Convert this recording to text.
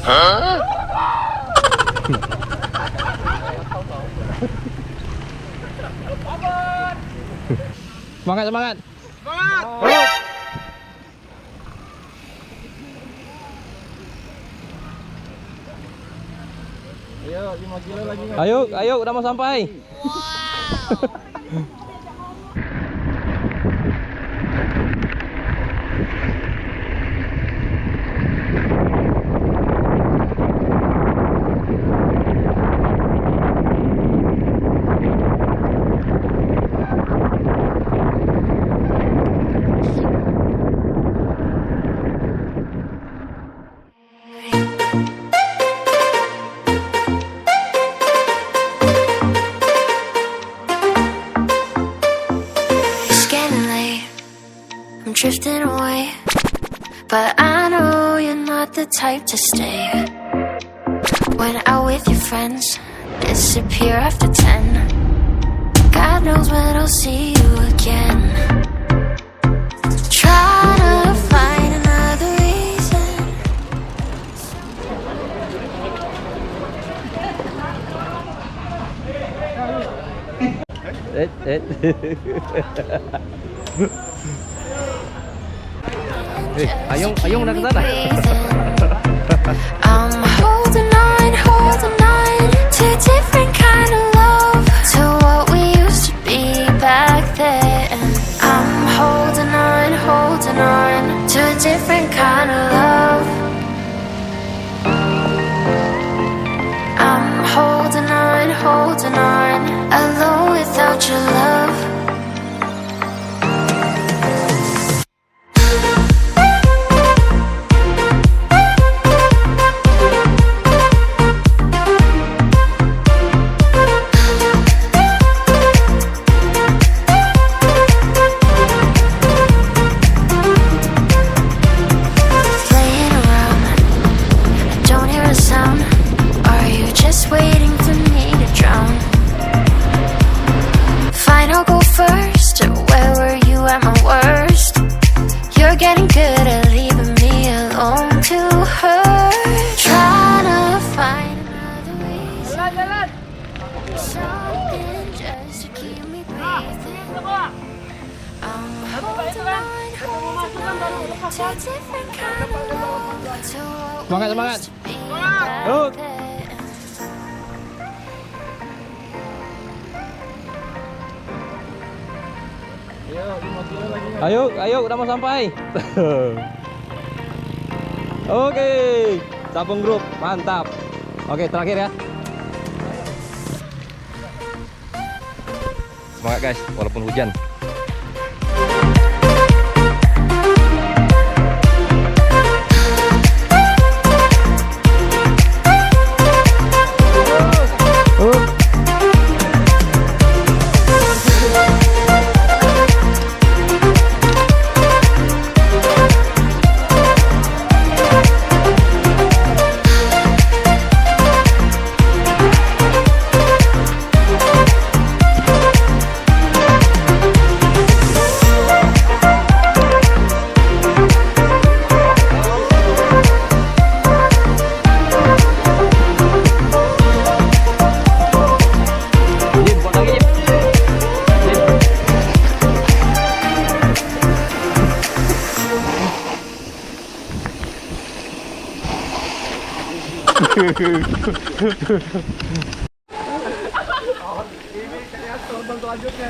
Hah? Semangat, semangat. Semangat. Oh. Ayo 5 kilo lagi. Ayo, ayo udah mau sampai. Drifting away, but I know you're not the type to stay. When out with your friends, disappear after 10. God knows when I'll see you again. Try to find another reason. Ayung udah kesana. I'm holding on to a different kind of love, to what we used to be back then. I'm holding on to a different kind of love. I'm holding on, alone without your love. Getting good at leaving me alone to her. Trying to find another reason, something just to keep me breathing. I'm holding on to a different kind of love, to what we used to be back then. Ayo udah mau sampai. Oke, Sabung Grup, mantap. Oke, terakhir ya. Semangat guys, walaupun hujan. Ini kayak tonton selanjutnya.